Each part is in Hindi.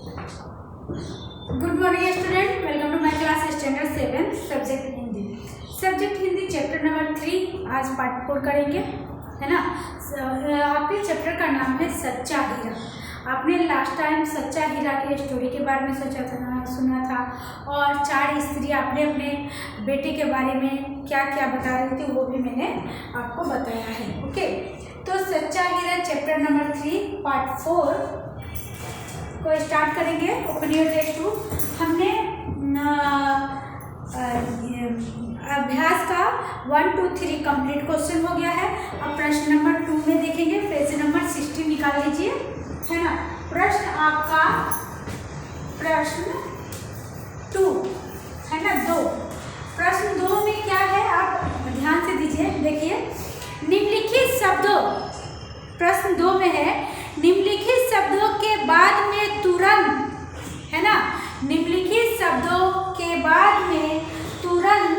Good morning student, welcome to my class standard 7 subject Hindi. Subject Hindi chapter number 3 आज पार्ट 4 करेंगे, है ना। आपके चैप्टर का नाम है सच्चा हीरा। आपने लास्ट टाइम सच्चा हीरा की स्टोरी के बारे में सुना था और 4 स्त्री आपने अपने बेटे के बारे में क्या क्या बता रही थी वो भी मैंने आपको बताया है। ओके, तो सच्चा हीरा चैप्टर नंबर 3 पार्ट 4 को स्टार्ट करेंगे। Open your text book. हमने अभ्यास का 1 2 3 कंप्लीट क्वेश्चन हो गया है। अब प्रश्न नंबर 2 में देखेंगे। पेज नंबर 16 निकाल लीजिए, है ना। प्रश्न आपका प्रश्न 2 है ना, 2। प्रश्न 2 में क्या है आप ध्यान से दीजिए, देखिए। निम्नलिखित शब्दों, प्रश्न 2 में है निम्नलिखित शब्दों के बाद में तुरंत, है ना, निम्नलिखित शब्दों के बाद में तुरंत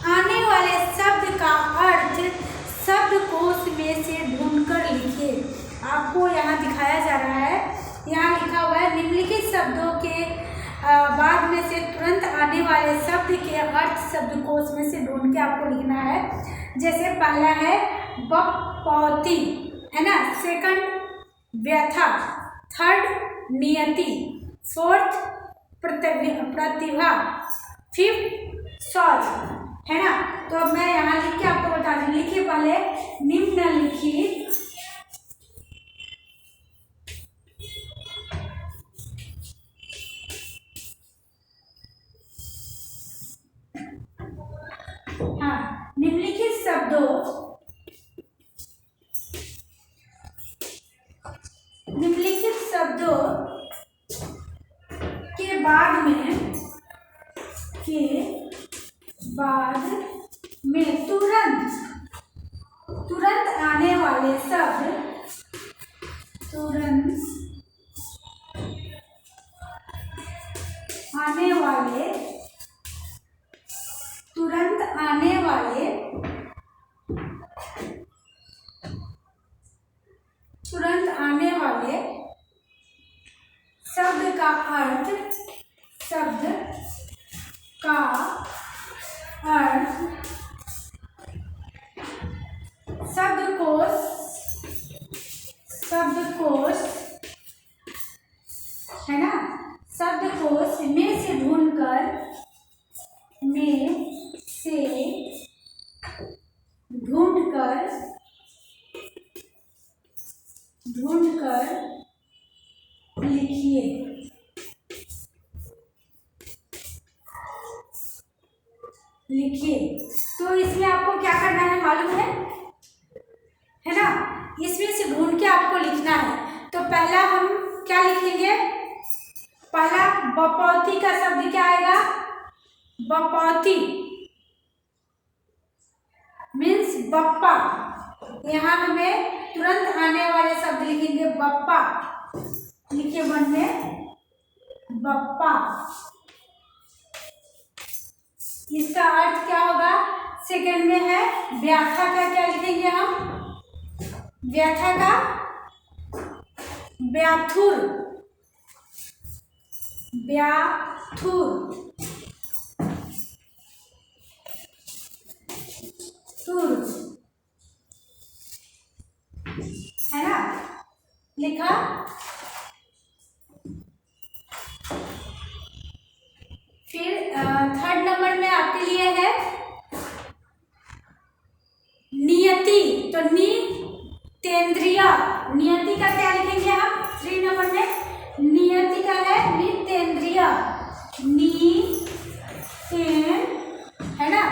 आने वाले शब्द का अर्थ शब्दकोश में से ढूंढकर लिखिए। आपको यहाँ दिखाया जा रहा है, यहाँ लिखा हुआ है निम्नलिखित शब्दों के बाद में से तुरंत आने वाले शब्द के अर्थ शब्दकोश में से ढूंढ के आपको लिखना है। जैसे पहला है बपौती, है ना, सेकंड व्यथा, थर्ड नियति, फोर्थ प्रतिभा, फिफ्थ सौच, है ना। तो अब मैं यहाँ लिख के आपको बता दूं। लिखिए पहले निम्नलिखित निम्नलिखित शब्दों के बाद में तुरंत आने वाले शब्द, तुरंत आने वाले शब्द का अर्थ शब्दकोश, है ना, शब्दकोश में से ढूंढकर लिखिए। तो इसमें आपको क्या करना है मालूम है ना, इसमें से ढूंढ के आपको लिखना है। तो पहला हम क्या लिखेंगे, पहला बपौती का शब्द क्या आएगा, बपौती मीन्स बप्पा। यहाँ हमें तुरंत आने वाले शब्द लिखेंगे बप्पा। लिखिए 1 में बप्पा, इसका अर्थ क्या होगा। सेकंड में है व्याथा का, क्या लिखेंगे हम, व्याथा का व्याथुर, है ना, लिखा। फिर थर्ड नंबर में आपके लिए है नियति। तो नितेंद्रिय, नियति का क्या लिखेंगे हम 3 नंबर में, नियति का है नितेंद्रिय, है ना,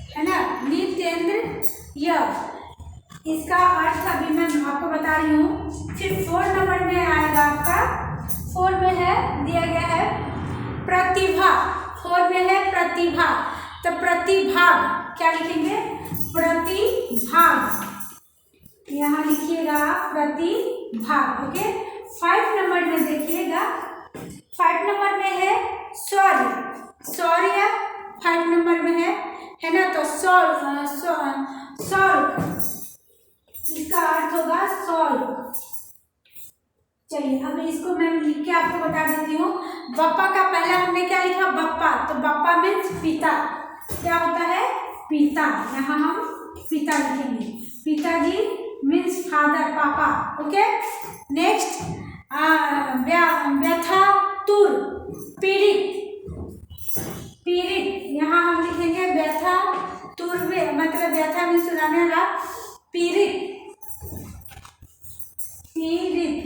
है ना, नितेंद्रिय। इसका अर्थ अभी मैं आपको बता रही हूँ। फिर 4 नंबर में आएगा आपका, 4 में है दिया गया है प्रतिभा, 4 में है प्रतिभा। तो प्रतिभाग क्या लिखेंगे, प्रतिभाग, यहाँ लिखिएगा प्रतिभाग। ओके, 5 नंबर में देखिएगा, 5 नंबर में है स्वर, बप्पा का पहला हमने क्या लिखा, बप्पा, तो बप्पा मीन्स पिता, क्या होता है, पिता, यहाँ हम पिता लिखेंगे, पिताजी मीन्स फादर, पापा, ओके। नेक्स्ट व्यथातुर, पीड़ित, पीड़ित, यहाँ हम लिखेंगे व्यथातुर, मतलब व्यथा में सुनाने वाला, पीड़ित, पीड़ित,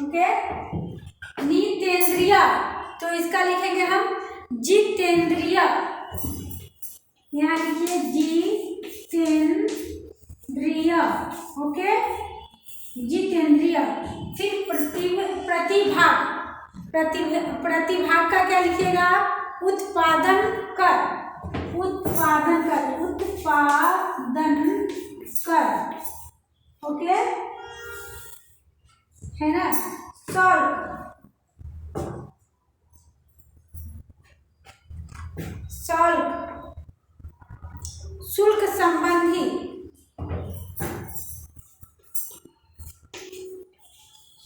ओके। नितेंद्रिय, तो इसका लिखेंगे हम जितेंद्रिय, यहाँ लिखिए जितेंद्रिय, ओके, जितेंद्रिय। फिर प्रतिभाग, प्रतिभाग का क्या लिखिएगा, उत्पादन कर, उत्पादन कर, उत्पादन कर, ओके, है ना। सॉल्व, सॉल्व, शुल्क संबंधी,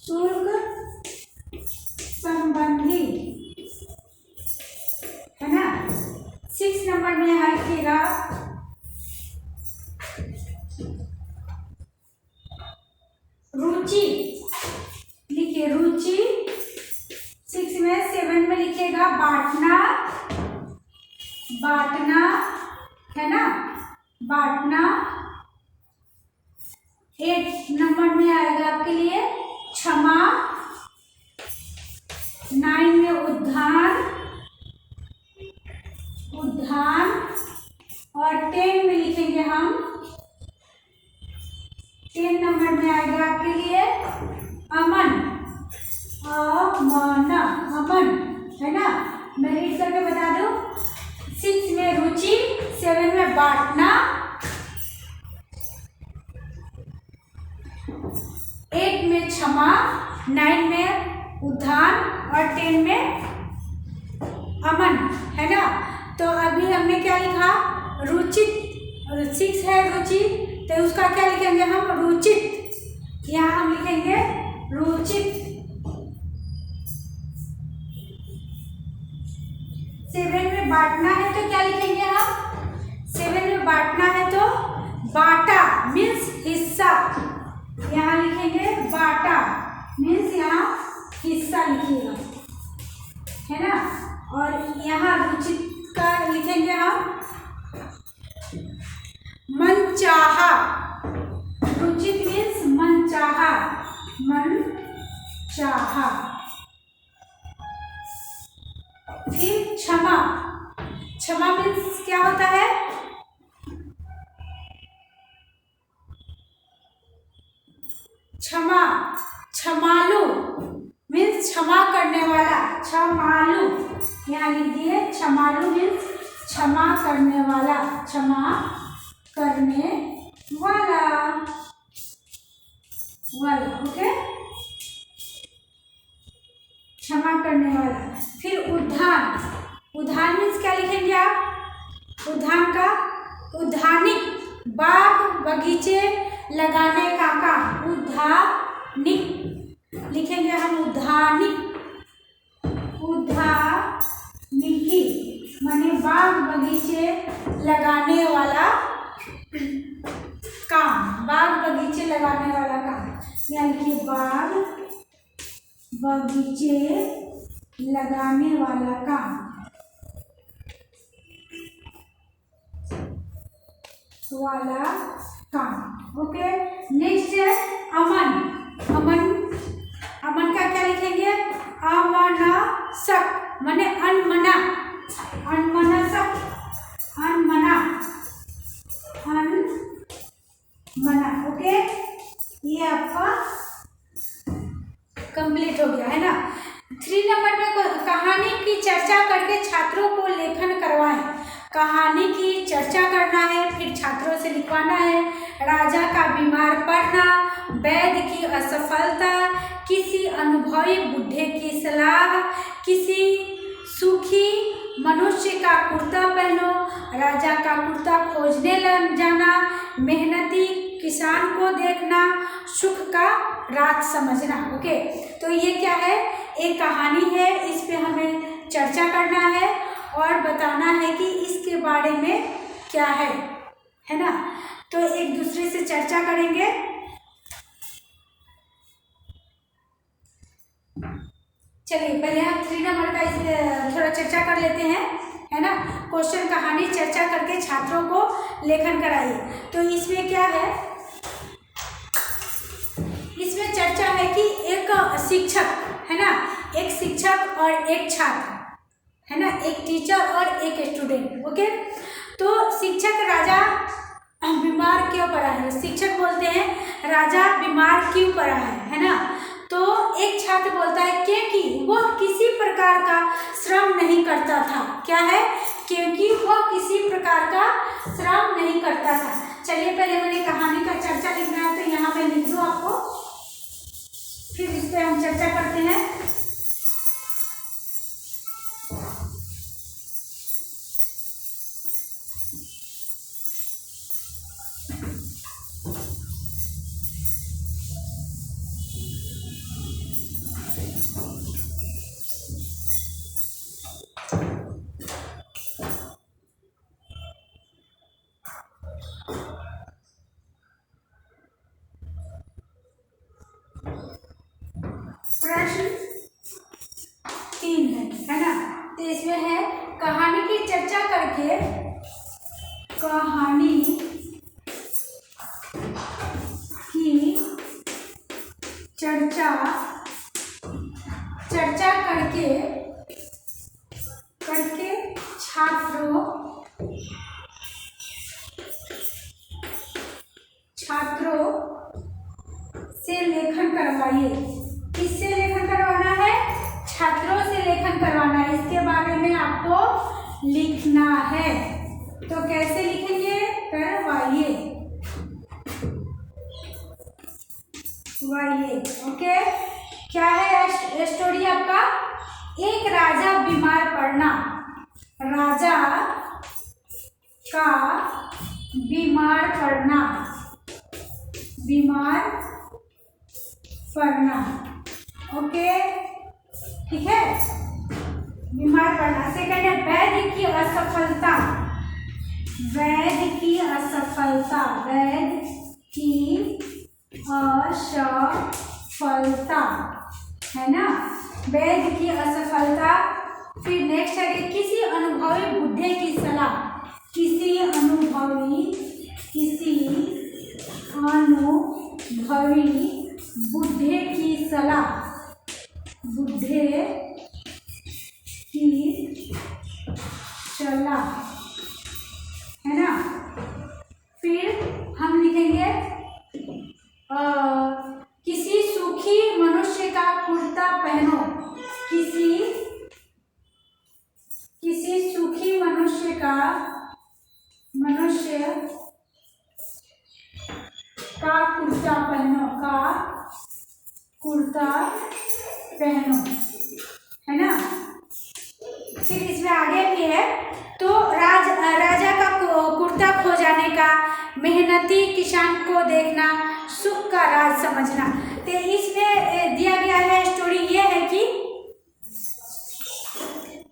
शुल्क संबंधी, है ना। 6 नंबर में यहाँ लिखिएगा रुचि, लिखिए रुचि 6 में। 7 में लिखिएगा बांटना, बांटना, है ना, बांटना। 8 नंबर में आएगा आपके लिए क्षमा। 9 में उद्धार, उद्धार। और 10 में लिखेंगे हम, 10 नंबर में आएगा आपके लिए अमन, अमन, अमन, है ना। मैं रीड करके बता दूं, 6 में रुचि, 7 में बांटना, 8 में क्षमा, 9 में उद्धार और 10 में अमन, है ना। तो अभी हमने क्या लिखा, रुचित, 6 है रुचि, तो उसका क्या लिखेंगे हम, रुचित, यहाँ हम लिखेंगे रुचित। 7 में बांटना है तो क्या लिखेंगे हम, 7 में बांटना है तो बाटा मीन्स हिस्सा, यहाँ लिखेंगे बाटा मीन्स यहाँ हिस्सा लिखिएगा, है ना। और यहाँ रुचित का लिखेंगे हम मनचाहा, रुचित मीन्स मनचाहा, मनचाहा। फिर क्षमा, क्षमा मीन्स क्या होता है, क्षमा, क्षमालु मीन्स क्षमा करने वाला, क्षमालु, यहाँ लिखिए क्षमालु मीन्स क्षमा करने वाला, क्षमा करने वाला, वाला, ओके, क्षमा करने वाला। फिर उद्यान, उद्यान मीन्स क्या लिखेंगे आप, उद्यान का उद्यानिक, बाग बगीचे लगाने का काम, उद्यानिक लिखेंगे हम, उद्यानिक, उद्यानिकी माने बाग बगीचे लगाने वाला काम, बाग बगीचे लगाने वाला काम, यानी कि बाग बगीचे लगाने वाला काम, वाला काम, ओके। नेक्स्ट है अमन, अमन, अमन का क्या लिखेंगे, अमनसक माने अनमना, अनमनसक, अनमना, अनमना, ओके। ये आपका कंप्लीट हो गया, है ना। 3 नंबर में कहानी की चर्चा करके छात्रों को लेखन करवाएं, कहानी की चर्चा करना है, फिर छात्रों से लिखवाना है। राजा का बीमार पड़ना, वैद्य की असफलता, किसी अनुभवी बूढ़े की सलाह, किसी सुखी मनुष्य का कुर्ता पहनो, राजा का कुर्ता खोजने लग जाना, मेहनती किसान को देखना, सुख का रात समझना, ओके। तो ये क्या है, एक कहानी है, इस पे हमें चर्चा करना है और बताना है कि इसके बारे में क्या है ना। तो एक दूसरे से चर्चा करेंगे। चलिए पहले हम 3 नंबर का इस थोड़ा चर्चा कर लेते हैं, है ना। क्वेश्चन कहानी चर्चा करके छात्रों को लेखन कराइए। तो इसमें क्या है, इसमें चर्चा है कि एक शिक्षक है ना, एक शिक्षक और एक छात्र है ना, एक टीचर और एक स्टूडेंट। ओके, तो शिक्षक राजा बीमार क्यों पड़ा है, शिक्षक बोलते हैं राजा बीमार क्यों पड़ा है ना। तो एक छात्र बोलता है क्योंकि वह किसी प्रकार का श्रम नहीं करता था। क्या है, क्योंकि वह किसी प्रकार का श्रम नहीं करता था। चलिए पहले मैंने कहानी का चर्चा लिखना है, तो यहाँ पे लिख दो आपको, फिर इस पर हम चर्चा करते हैं। प्रश्न 3 है ना। तो इसमें है कहानी की चर्चा करके, कहानी की चर्चा करके छात्रों से लेखन करवाइए। किससे लेखन करवाना है, छात्रों से लेखन करवाना है। इसके बारे में आपको लिखना है। तो कैसे लिखेंगे, करवाइए, ओके। क्या है स्टोरी आपका, एक राजा बीमार पड़ना, राजा का बीमार पड़ना, ओके, ठीक है, बीमार पड़ना। सेकंड है वैद्य की असफलता, है ना, वैद्य की असफलता। फिर नेक्स्ट है कि किसी अनुभवी बुढ़े की सलाह, किसी अनुभवी बुढ़े की सलाह, है ना। फिर हम लिखेंगे किसी सुखी मनुष्य का कुर्ता पहनो, किसी सुखी मनुष्य का कुर्ता पहनो, है ना। फिर इसमें आगे भी है, तो राजा का कुर्ता खो जाने का, मेहनती किसान को देखना, सुख का राज समझना। तो इसमें दिया गया है स्टोरी ये है कि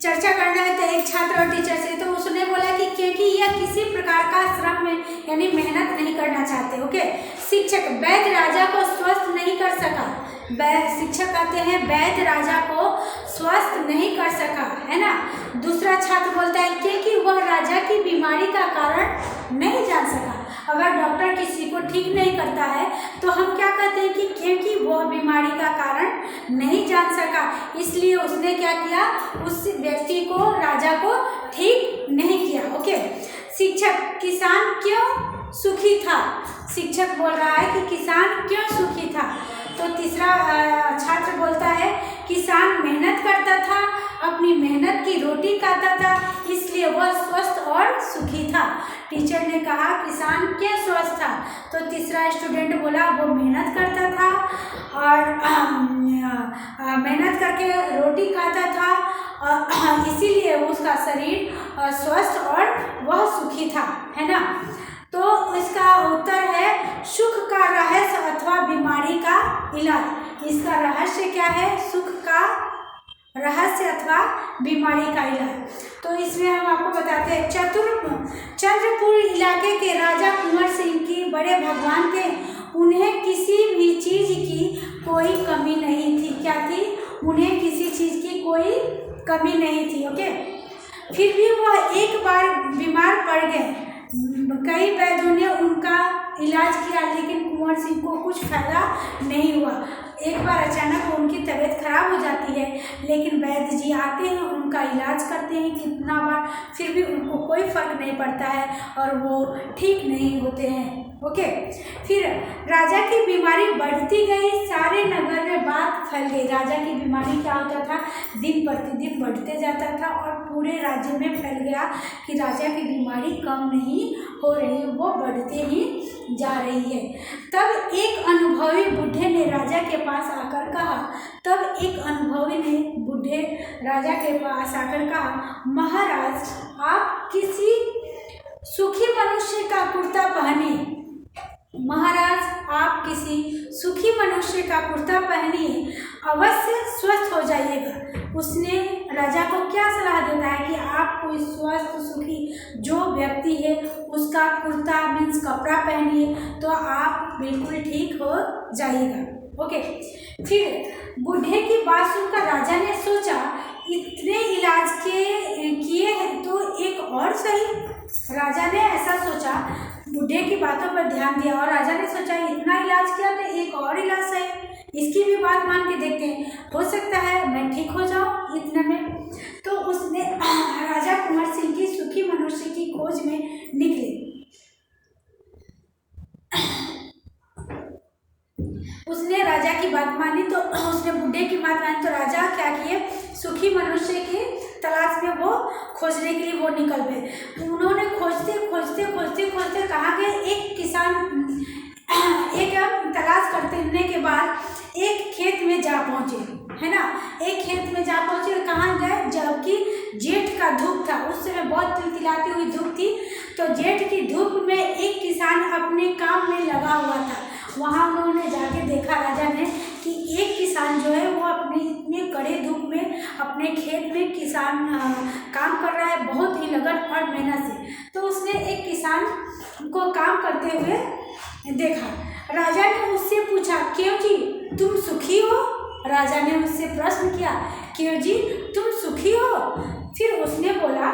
चर्चा करना है, तो एक छात्र और टीचर से, तो उसने बोला कि क्योंकि यह किसी प्रकार का श्रम में यानी मेहनत नहीं करना चाहते। ओके, शिक्षक वैद्य राजा को स्वस्थ नहीं कर सका, शिक्षक कहते हैं वैद्य राजा को स्वस्थ नहीं कर सका, है ना। दूसरा छात्र बोलता है क्योंकि वह राजा की बीमारी का कारण नहीं जान सका। अगर डॉक्टर किसी को ठीक नहीं करता है तो हम क्या कहते हैं कि क्योंकि वह बीमारी का कारण नहीं जान सका, इसलिए उसने क्या किया, उस व्यक्ति को, राजा को ठीक नहीं किया। ओके, शिक्षक किसान क्यों सुखी था, शिक्षक बोल रहा है कि किसान क्यों सुखी था। तो तीसरा छात्र बोलता है किसान मेहनत करता था, अपनी मेहनत की रोटी खाता था, इसलिए वह स्वस्थ और सुखी था। टीचर ने कहा किसान क्यों स्वस्थ था, तो तीसरा स्टूडेंट बोला वो मेहनत करता था और मेहनत करके रोटी खाता था, इसीलिए उसका शरीर स्वस्थ और वह सुखी था, है ना। तो इसका उत्तर है सुख का रहस्य अथवा बीमारी का इलाज। इसका रहस्य क्या है, सुख का रहस्य अथवा बीमारी का इलाज। तो इसमें हम आपको बताते हैं, चंद्रपुर इलाके के राजा कुंवर सिंह की बड़े भगवान थे। उन्हें किसी भी चीज की कोई कमी नहीं थी। क्या थी? उन्हें किसी चीज की कोई कमी नहीं थी। ओके, फिर भी वह एक बार बीमार पड़ गए। कई वैद्यों ने उनका इलाज किया, लेकिन कुंवर सिंह को कुछ फायदा नहीं हुआ। एक बार अचानक उनकी तबीयत खराब हो जाती है, लेकिन वैद्य जी आते हैं, उनका इलाज करते हैं कितना बार, फिर भी उनको कोई फर्क नहीं पड़ता है और वो ठीक नहीं होते हैं। ओके, फिर राजा की बीमारी बढ़ती गई, सारे नगर में बात फैल गई। राजा की बीमारी क्या होता था? दिन प्रतिदिन बढ़ते जाता था और पूरे राज्य में फैल गया कि राजा की बीमारी कम नहीं हो रही, वो बढ़ते ही जा रही है। तब एक अनुभवी बुढ़े ने राजा के पास आकर कहा, महाराज, आप किसी सुखी मनुष्य का कुर्ता पहनिए। महाराज, आप किसी सुखी मनुष्य का कुर्ता पहनिए, अवश्य स्वस्थ हो जाइएगा। उसने राजा को क्या सलाह देता है कि आप कोई स्वस्थ सुखी जो व्यक्ति है उसका कुर्ता मीन्स कपड़ा पहनिए, तो आप बिल्कुल ठीक हो जाइएगा। ओके, फिर बूढ़े की बात सुनकर राजा ने सोचा, इतने इलाज किए हैं तो एक और सही। राजा ने ऐसा सोचा, बूढ़े की बातों पर ध्यान दिया और राजा ने सोचा इतना इलाज किया तो एक और इलाज सही, इसकी भी बात मान के देखते हैं, हो सकता है मैं ठीक हो जाऊं इतने में। तो उसने राजा कुंवर सिंह की सुखी मनुष्य की खोज में निकले। उसने राजा की बात मानी, तो उसने बूढ़े की बात मानी, तो राजा क्या किए, सुखी मनुष्य की तलाश में वो खोजने के लिए वो निकल गए। उन्होंने खोजते खोजते खोजते खोजते कहाँ गए, एक तलाश करने के बाद एक खेत में जा पहुँचे, है ना। एक खेत में जा पहुँचे, कहाँ गए, जबकि जेठ का धूप था, उस समय बहुत तिलतिलाती हुई धूप थी। तो जेठ की धूप में एक किसान अपने काम में लगा हुआ था। वहाँ उन्होंने जाके देखा राजा ने कि एक किसान जो है वो अपने इतने कड़े धूप में अपने खेत में किसान काम कर रहा है, बहुत ही लगन और मेहनत से। तो उसने एक किसान को काम करते हुए देखा। राजा ने उससे पूछा, क्यों जी तुम सुखी हो? राजा ने उससे प्रश्न किया, क्यों जी तुम सुखी हो? फिर उसने बोला,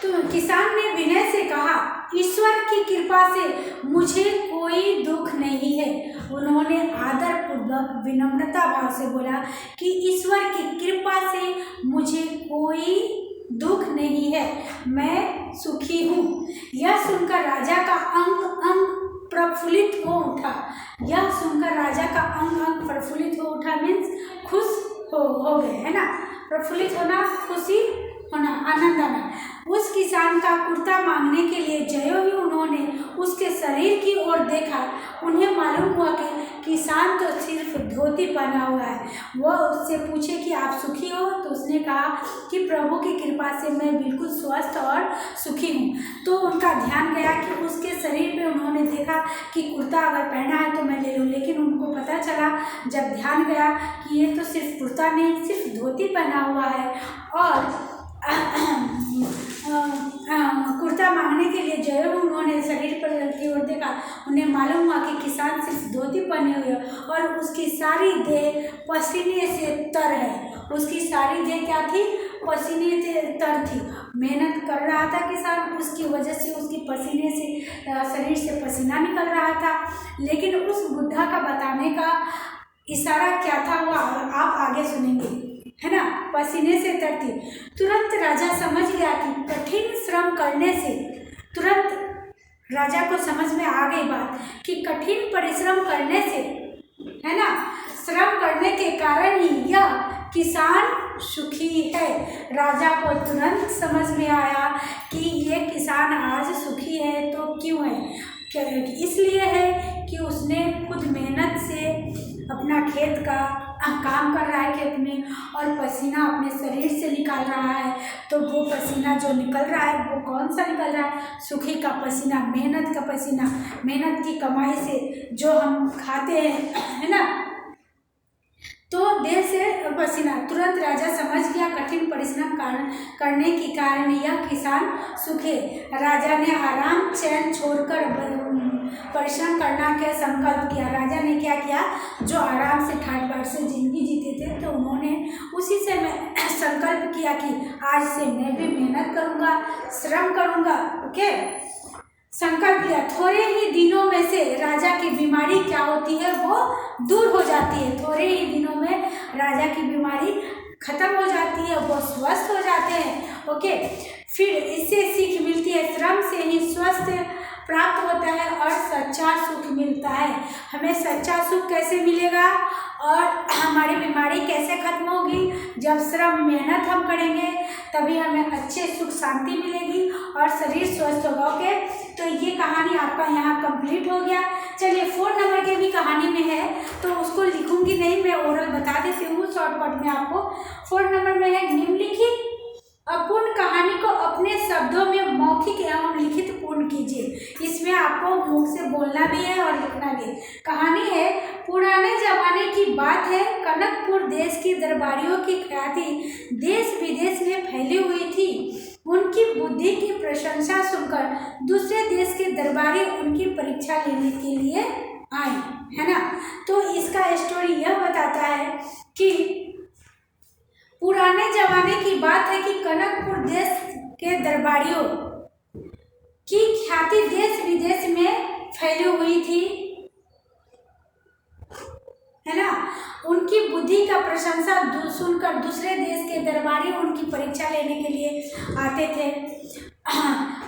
तो किसान ने विनय से कहा, ईश्वर की कृपा से मुझे कोई दुख नहीं है। उन्होंने आदर पूर्वक विनम्रता भाव से बोला कि ईश्वर की कृपा से मुझे कोई दुख नहीं है, मैं सुखी हूँ। यह सुनकर राजा का अंग अंग प्रफुल्लित हो उठा। यह सुनकर राजा का अंग अंग प्रफुल्लित हो उठा मीन्स खुश हो गए, है ना। प्रफुल्लित होना, खुशी होना, आनंद आना। उस किसान का कुर्ता मांगने के लिए ज्यों ही उन्होंने उसके शरीर की ओर देखा, उन्हें मालूम हुआ कि किसान तो सिर्फ धोती पहना हुआ है। वह उससे पूछे कि आप सुखी हो? तो उसने कहा कि प्रभु की कृपा से मैं बिल्कुल स्वस्थ और सुखी हूँ। तो उनका ध्यान गया कि उसके शरीर पे उन्होंने देखा कि कुर्ता अगर पहना है तो मैं ले लूँ, लेकिन उनको पता चला जब ध्यान गया कि ये तो सिर्फ कुर्ता नहीं, सिर्फ धोती पहना हुआ है। और कुर्ता मांगने के लिए जब उन्होंने शरीर पर की ओर देखा, उन्हें मालूम हुआ कि किसान सिर्फ धोती पहने हुए और उसकी सारी देह पसीने से तर है। उसकी सारी देह क्या थी? पसीने से तर थी। मेहनत कर रहा था किसान, उसकी वजह से उसकी पसीने से शरीर से पसीना निकल रहा था। लेकिन उस बुढ़ा का बताने का इशारा क्या था वो आप आगे सुनेंगे, है ना। पसीने से तरती। तुरंत राजा समझ गया कि कठिन श्रम करने से, तुरंत राजा को समझ में आ गई बात कि कठिन परिश्रम करने से, है ना, श्रम करने के कारण ही यह किसान सुखी है। राजा को तुरंत समझ में आया कि ये किसान आज सुखी है तो क्यों है, इसलिए है कि उसने खुद मेहनत से अपना खेत का काम कर रहा है, खेत में, और पसीना अपने शरीर से निकाल रहा है। तो वो पसीना जो निकल रहा है वो कौन सा निकल रहा है? सुखी का पसीना, मेहनत का पसीना। मेहनत की कमाई से जो हम खाते हैं, है ना, तो देह से पसीना। तुरंत राजा समझ गया कठिन परिश्रम करने के कारण यह किसान सूखे। राजा ने आराम चैन छोड़कर परिश्रम करना का संकल्प किया। राजा ने क्या किया, जो आराम से ठाट बाट से जिंदगी जीते थे, तो उन्होंने उसी से संकल्प किया कि आज से मैं भी मेहनत करूँगा, श्रम करूँगा। ओके, संकल्प लिया। थोड़े ही दिनों में से राजा की बीमारी क्या होती है, वो दूर हो जाती है। थोड़े ही दिनों में राजा की बीमारी खत्म हो जाती है, वो स्वस्थ हो जाते हैं। ओके, फिर इससे सीख मिलती है, श्रम से ही स्वास्थ्य प्राप्त होता है और सच्चा सुख मिलता है। हमें सच्चा सुख कैसे मिलेगा और हमारी बीमारी कैसे खत्म होगी, जब श्रम मेहनत हम करेंगे तभी हमें अच्छे सुख शांति मिलेगी और शरीर स्वस्थ होगा। ओके, तो ये कहानी आपका यहाँ कंप्लीट हो गया। चलिए 4 नंबर के भी कहानी में है, तो उसको लिखूंगी नहीं, मैं ओरल बता देती हूँ शॉर्टकट में आपको। 4 नंबर में है, निम्नलिखित अपूर्ण कहानी को अपने शब्दों में मौखिक एवं लिखित पूर्ण कीजिए। इसमें आपको मुख से बोलना भी है और लिखना भी है। कहानी है, पुराने जमाने की बात है, कनकपुर देश की दरबारियों की ख्याति देश विदेश में फैली हुई थी। उनकी बुद्धि की प्रशंसा सुनकर दूसरे देश के दरबारी उनकी परीक्षा लेने के लिए आए, है ना। तो इसका स्टोरी यह बताता है कि पुराने जमाने की बात है कि कनकपुर देश के दरबारियों की ख्याति देश विदेश में फैली हुई थी, है ना। उनकी बुद्धि का प्रशंसा सुनकर दूसरे देश के दरबारी उनकी परीक्षा लेने के लिए आते थे।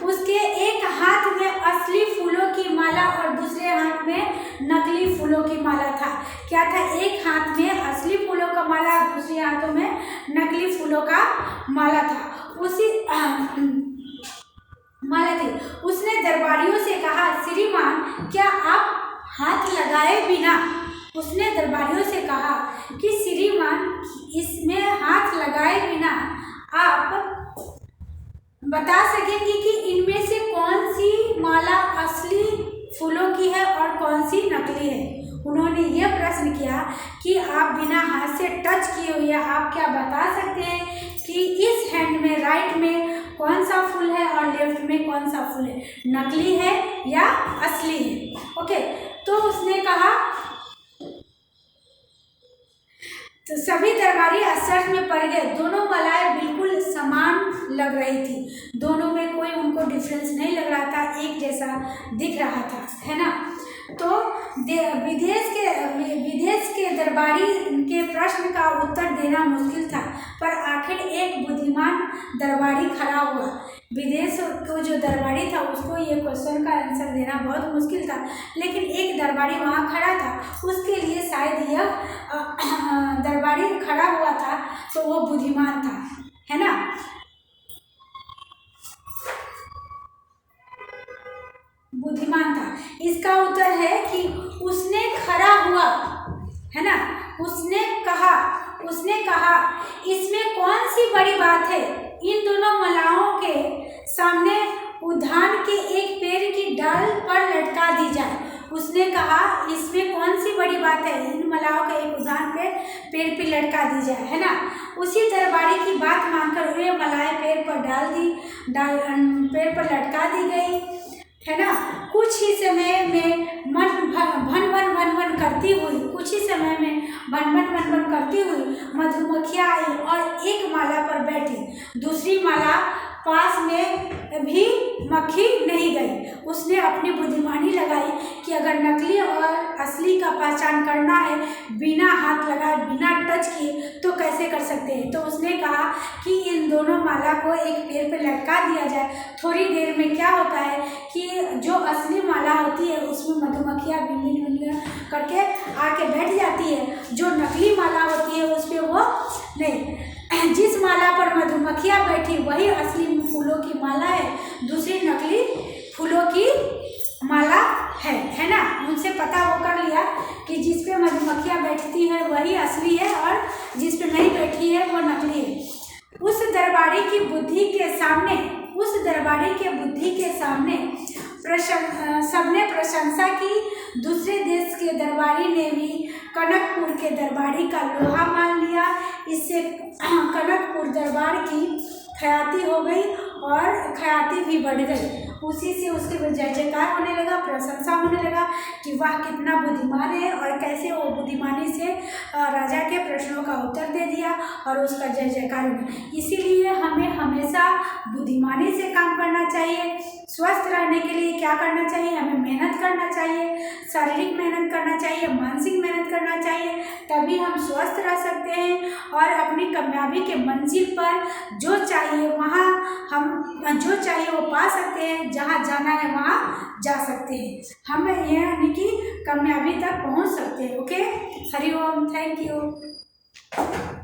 उसके एक हाथ में असली फूलों की माला और दूसरे हाथ में नकली फूलों की माला था। क्या था, एक हाथ में असली फूलों का माला, दूसरे हाथों में नकली फूलों का माला था। उसी माला थी। उसने दरबारियों से कहा, श्रीमान क्या आप हाथ लगाए बिना, उसने दरबारियों से कहा कि श्रीमान इसमें हाथ लगाए बिना आप बता सकेंगे कि इनमें से कौन सी माला असली फूलों की है और कौन सी नकली है। उन्होंने यह प्रश्न किया कि आप बिना हाथ से टच किए हुए आप क्या बता सकते हैं कि इस हैंड में, राइट में कौन सा फूल है और लेफ्ट में कौन सा फूल है, नकली है या असली है। ओके, तो उसने कहा, तो सभी दरबारी आश्चर्य में पड़ गए। दोनों मालाएं बिल्कुल समान लग रही थी, दोनों में कोई उनको डिफरेंस नहीं लग रहा था, एक जैसा दिख रहा था, है ना। तो विदेश के दरबारी के प्रश्न का उत्तर देना मुश्किल था, पर आखिर एक बुद्धिमान दरबारी खड़ा हुआ। विदेश को जो दरबारी था उसको ये क्वेश्चन का आंसर देना बहुत मुश्किल था, लेकिन एक दरबारी वहाँ खड़ा था, उसके लिए शायद यह दरबारी खड़ा हुआ था तो वो बुद्धिमान था, है ना। बुद्धिमान था। इसका उत्तर है कि उसने खड़ा हुआ, है ना। उसने कहा इसमें कौन सी बड़ी बात है, इन दोनों मालाओं के सामने उद्यान के एक पेड़ की डाल पर लटका दी जाए। उसने कहा इसमें कौन सी बड़ी बात है, इन मालाओं का एक उद्यान पे पेड़ पे लटका दी जाए, है ना। उसी दरबारी की बात मानकर वे मालाएं पेड़ पर लटका दी गई, है ना। कुछ ही समय में भन करती हुई, कुछ ही समय में भन करती हुई मधुमक्खियाँ आई और एक माला पर बैठी, दूसरी माला पास में भी मक्खी नहीं गई। उसने अपनी बुद्धिमानी लगाई कि अगर नकली और असली का पहचान करना है बिना हाथ लगाए, बिना टच किए, तो कैसे कर सकते हैं। तो उसने कहा कि इन दोनों माला को एक पेड़ पे लटका दिया जाए। थोड़ी देर में क्या होता है कि जो असली माला होती है उसमें मधुमक्खियाँ बिन करके आके बैठ जाती है, जो नकली माला होती है उस पर वो नहीं। जिस माला पर मधुमक्खियाँ बैठी वही असली फूलों की माला है, दूसरी नकली फूलों की माला है ना। उनसे पता वो कर लिया कि जिस पे मधुमक्खियाँ बैठती है वही असली है और जिस पे नहीं बैठी है वो नकली है। उस दरबारी की बुद्धि के सामने सबने प्रशंसा की। दूसरे देश के दरबारी ने भी कनकपुर के दरबारी का लोहा मान लिया। इससे कनकपुर दरबार की ख्याति हो गई और ख्याति भी बढ़ गई। उसी से उसके जय जयकार होने लगा, प्रशंसा होने लगा कि वह कितना बुद्धिमान है और कैसे वो बुद्धिमानी से राजा के प्रश्नों का उत्तर दे दिया और उसका जय जयकार हुआ। इसीलिए हमें हमेशा बुद्धिमानी से काम करना चाहिए। स्वस्थ रहने के लिए क्या करना चाहिए? हमें मेहनत करना चाहिए, शारीरिक मेहनत करना चाहिए, मानसिक मेहनत करना चाहिए, तभी हम स्वस्थ रह सकते हैं और अपनी कामयाबी के मंजिल पर जो चाहिए वहाँ हम जो चाहिए वो पा सकते हैं, जहाँ जाना है वहाँ जा सकते हैं, हम यानी कि कामयाबी तक पहुँच सकते हैं। Okay, Hari Om, thank you.